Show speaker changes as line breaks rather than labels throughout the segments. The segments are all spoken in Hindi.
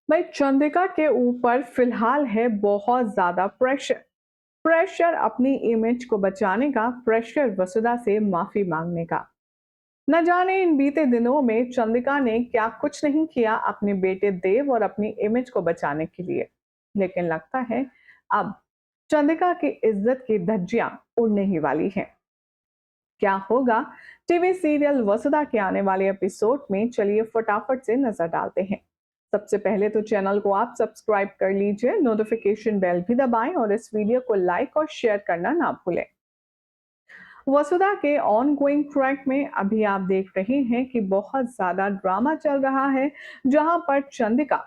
भाई चंद्रिका के ऊपर फिलहाल है बहुत ज्यादा प्रेशर। प्रेशर अपनी इमेज को बचाने का, प्रेशर वसुधा से माफी मांगने का। न जाने इन बीते दिनों में चंद्रिका ने क्या कुछ नहीं किया अपने बेटे देव और अपनी इमेज को बचाने के लिए, लेकिन लगता है अब चंद्रिका की इज्जत की धज्जियां उड़ने ही वाली हैं। क्या होगा टीवी सीरियल वसुधा के आने वाले एपिसोड में, चलिए फटाफट से नजर डालते हैं। सबसे पहले तो चैनल को आप सब्सक्राइब कर लीजिए, नोटिफिकेशन बेल भी दबाएं और इस वीडियो को लाइक और शेयर करना ना भूलें। वसुधा के ऑन गोइंग ट्रैक में अभी आप देख रहे हैं कि बहुत ज्यादा ड्रामा चल रहा है, जहां पर चंद्रिका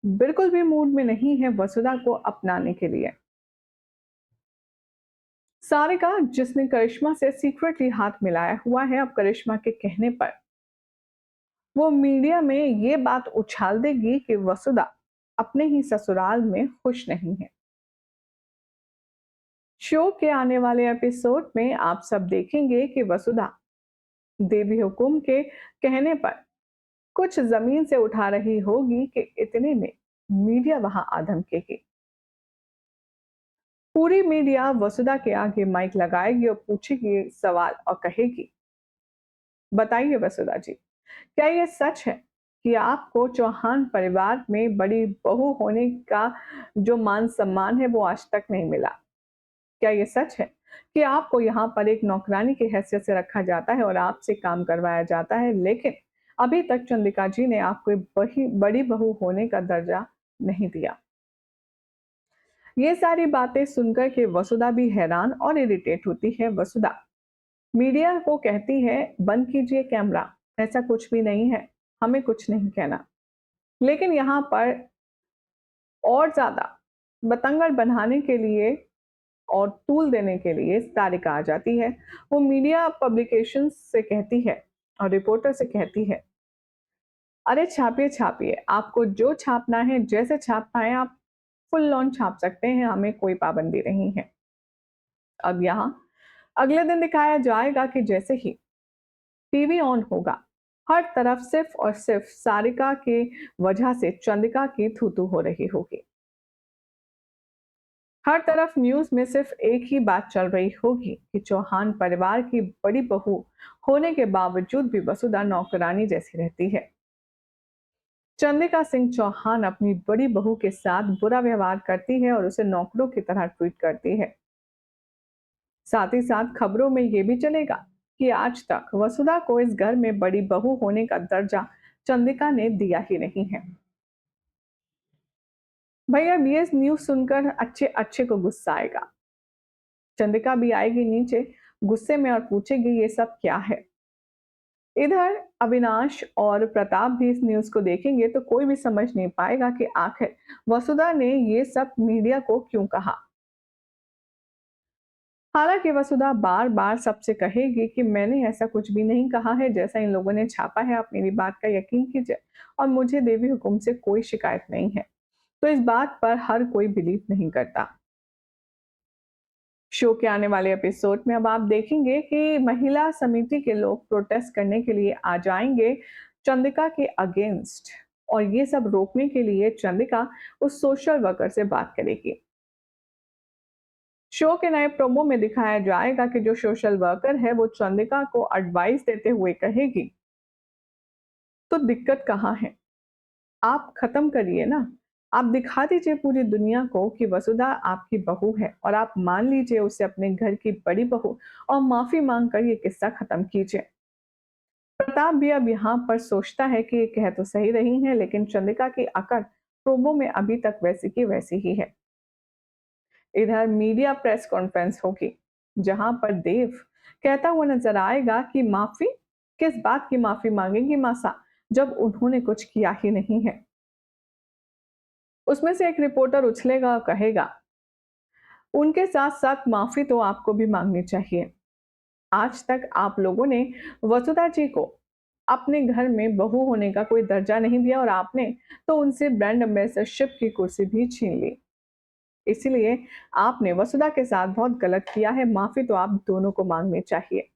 बिल्कुल भी मूड में नहीं है वसुधा को अपनाने के लिए। सारिका, जिसने करिश्मा से सीक्रेटली हाथ मिलाया हुआ है, अब करिश्मा के कहने पर वो मीडिया में ये बात उछाल देगी कि वसुधा अपने ही ससुराल में खुश नहीं है। शो के आने वाले एपिसोड में आप सब देखेंगे कि वसुधा देवी हुकुम के कहने पर कुछ जमीन से उठा रही होगी कि इतने में मीडिया वहां आ धमकेगी। पूरी मीडिया वसुधा के आगे माइक लगाएगी और पूछेगी सवाल और कहेगी, बताइए वसुधा जी, क्या ये सच है कि आपको चौहान परिवार में बड़ी बहू होने का जो मान सम्मान है वो आज तक नहीं मिला? क्या ये सच है कि आपको यहाँ पर एक नौकरानी की हैसियत से रखा जाता है और आपसे काम करवाया जाता है, लेकिन अभी तक चंद्रिका जी ने आपको बड़ी बहू होने का दर्जा नहीं दिया? ये सारी बातें सुनकर के वसुधा भी हैरान और इरिटेट होती है। वसुधा मीडिया को कहती है, बंद कीजिए कैमरा, ऐसा कुछ भी नहीं है, हमें कुछ नहीं कहना। लेकिन यहाँ पर और ज्यादा बतंगड़ बनाने के लिए और टूल देने के लिए सारिका आ जाती है। वो मीडिया पब्लिकेशन से कहती है और रिपोर्टर से कहती है, अरे छापिए छापिए, आपको जो छापना है, जैसे छापना है आप फुल लॉन छाप सकते हैं, हमें कोई पाबंदी नहीं है। अब यहाँ अगले दिन दिखाया जाएगा कि जैसे ही टीवी ऑन होगा, हर तरफ सिर्फ और सिर्फ सारिका की वजह से चंद्रिका की थूथू हो रही होगी। हर तरफ न्यूज में सिर्फ एक ही बात चल रही होगी कि चौहान परिवार की बड़ी बहू होने के बावजूद भी वसुधा नौकरानी जैसी रहती है। चंद्रिका सिंह चौहान अपनी बड़ी बहू के साथ बुरा व्यवहार करती है और उसे नौकरों की तरह ट्रीट करती है। साथ ही साथ खबरों में यह भी चलेगा कि आज तक वसुधा को इस घर में बड़ी बहू होने का दर्जा चंद्रिका ने दिया ही नहीं है। भाई अब ये न्यूज सुनकर अच्छे अच्छे को गुस्सा आएगा। चंद्रिका भी आएगी नीचे गुस्से में और पूछेगी, ये सब क्या है? इधर अविनाश और प्रताप भी इस न्यूज को देखेंगे तो कोई भी समझ नहीं पाएगा कि आखिर वसुधा ने ये सब मीडिया को क्यों कहा। हालांकि वसुधा बार बार सबसे कहेगी कि मैंने ऐसा कुछ भी नहीं कहा है, जैसा इन लोगों ने छापा है, आप मेरी बात का यकीन कीजिए और मुझे देवी हुकुम से कोई शिकायत नहीं है। तो इस बात पर हर कोई बिलीव नहीं करता। शो के आने वाले एपिसोड में अब आप देखेंगे कि महिला समिति के लोग प्रोटेस्ट करने के लिए आ जाएंगे चंद्रिका के अगेंस्ट, और ये सब रोकने के लिए चंद्रिका उस सोशल वर्कर से बात करेगी। शो के नए प्रोमो में दिखाया जाएगा कि जो सोशल वर्कर है वो चंद्रिका को एडवाइस देते हुए कहेगी, तो दिक्कत कहाँ है, आप खत्म करिए ना, आप दिखा दीजिए पूरी दुनिया को कि वसुधा आपकी बहू है और आप मान लीजिए उसे अपने घर की बड़ी बहू और माफी मांग कर ये किस्सा खत्म कीजिए। प्रताप भी अब यहाँ पर सोचता है कि ये कह तो सही रही है, लेकिन चंद्रिका की अकड़ प्रोमो में अभी तक वैसी की वैसी ही है। इधर मीडिया प्रेस कॉन्फ्रेंस होगी, जहां पर देव कहता हुआ नजर आएगा कि माफी, किस बात की माफी मांगेंगी मासा, जब उन्होंने कुछ किया ही नहीं है। उसमें से एक रिपोर्टर उछलेगा और कहेगा, उनके साथ साथ माफी तो आपको भी मांगनी चाहिए। आज तक आप लोगों ने वसुधा जी को अपने घर में बहू होने का कोई दर्जा नहीं दिया और आपने तो उनसे ब्रांड एम्बेसडरशिप की कुर्सी भी छीन ली। इसीलिए आपने वसुधा के साथ बहुत गलत किया है, माफी तो आप दोनों को मांगनी चाहिए।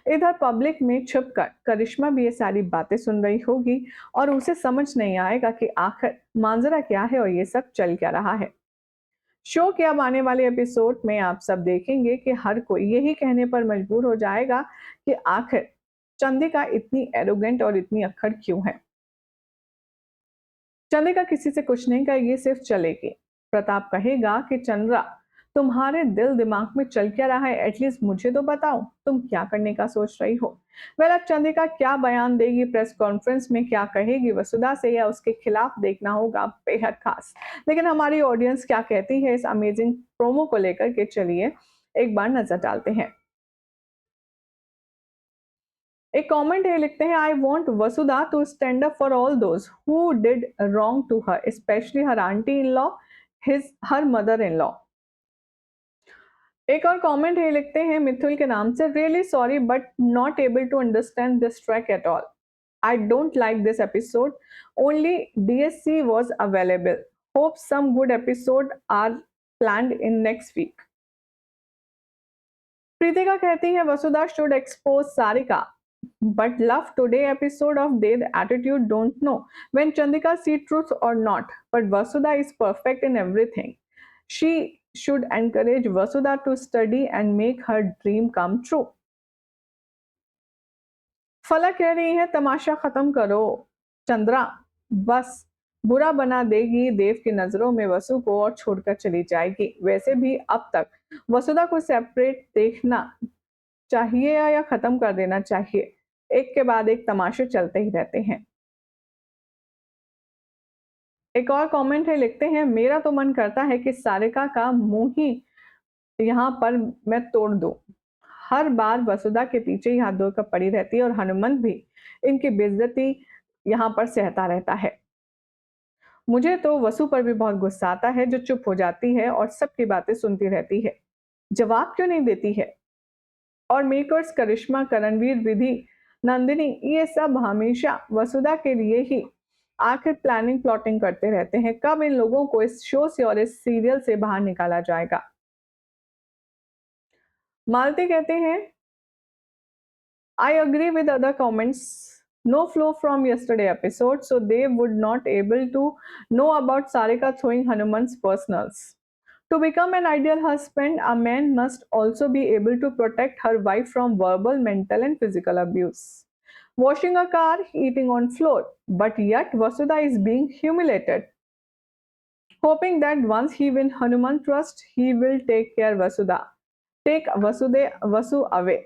इधर पब्लिक में छुपकर करिश्मा भी ये सारी बातें सुन रही होगी और उसे समझ नहीं आएगा कि आखिर मांजरा क्या है और ये सब चल क्या रहा है। शो के अब आने वाले एपिसोड में आप सब देखेंगे कि हर कोई यही कहने पर मजबूर हो जाएगा कि आखिर चंदिका इतनी एरोगेंट और इतनी अक्खड़ क्यों है। चंद्रिका किसी से कुछ नहीं कहेगी, ये सिर्फ चलेगी। प्रताप कहेगा कि चंद्रा, तुम्हारे दिल दिमाग में चल क्या रहा है, एटलीस्ट मुझे तो बताओ, तुम क्या करने का सोच रही हो। वेल, अब चंद्रिका क्या बयान देगी प्रेस कॉन्फ्रेंस में, क्या कहेगी वसुधा से या उसके खिलाफ, देखना होगा बेहद खास। लेकिन हमारी ऑडियंस क्या कहती है इस अमेजिंग प्रोमो को लेकर के, चलिए एक बार नजर डालते हैं। एक कमेंट है, लिखते हैं, I want Vasudha to stand up for all those who did wrong to her, specially her aunty in law, his her mother in law. एक और कमेंट है, लिखते हैं मिथुल के नाम से, really sorry but not able to understand this track at all. I don't like this episode, only DSC was available, hope some good episode are planned in next week। Preetika कहती है वसुधा should expose Sarika, but love today episode of their attitude don't know when Chandika see truth or not, but Vasudha is perfect in everything, she should encourage Vasudha to study and make her dream come true। फलक कह रही है तमाशा खत्म करो चंद्रा, बस बुरा बना देगी देव की नजरों में वसु को और छोड़कर चली जाएगी। वैसे भी अब तक वसुधा को सेपरेट देखना चाहिए या खत्म कर देना चाहिए, एक के बाद एक तमाशे चलते ही रहते हैं। एक और कमेंट है, लिखते हैं मेरा तो मन करता है कि सारिका का मुंह ही यहाँ पर मैं तोड़ दूं। हर बार वसुधा के पीछे ही हाथ धोकर पड़ी रहती है और हनुमंत भी इनकी बेइज्जती यहाँ पर सहता रहता है। मुझे तो वसु पर भी बहुत गुस्सा आता है, जो चुप हो जाती है और सबकी बातें सुनती रहती है, जवाब क्यों नहीं देती है। और मेकर्स करिश्मा, करणवीर, विधि, नंदिनी, ये सब हमेशा वसुधा के लिए ही आखिर प्लानिंग प्लॉटिंग करते रहते हैं, कब इन लोगों को इस शो से और इस सीरियल से बाहर निकाला जाएगा। मालती कहते हैं, I agree with other comments. No flow from yesterday episode, so they would not able to know about Sarika throwing Hanuman's personals. To become an ideal husband, a man must also be able to protect her wife from verbal, mental, and physical abuse. Washing a car, eating on floor, but yet Vasudha is being humiliated. Hoping that once he win Hanuman trust, he will take care Vasudha, take Vasu away,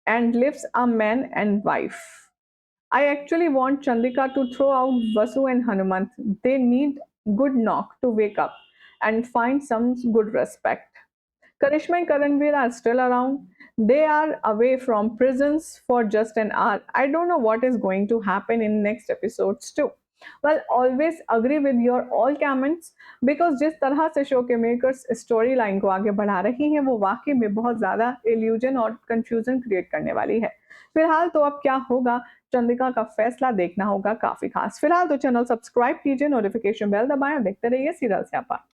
and lives a man and wife. I actually want Chandika to throw out Vasu and Hanumant. They need good knock to wake up and find some good respect. Karishma and Karanveer are still around. They are away from prisons for just an hour. I don't know what is going to happen in next episodes too. Well, always agree with your all comments because जिस तरह से शो के मेकर्स स्टोरी लाइन को आगे बढ़ा रही हैं वो वाकई में बहुत ज़्यादा इल्यूजन और कंफ्यूजन क्रिएट करने वाली है। फिलहाल तो अब क्या होगा, चंद्रिका का फैसला देखना होगा काफ़ी खास। फिलहाल तो चैनल सब्सक्राइब कीजिए, नोटिफिकेशन बेल दबाएं और देखते रहिए सीरियल स्यापा।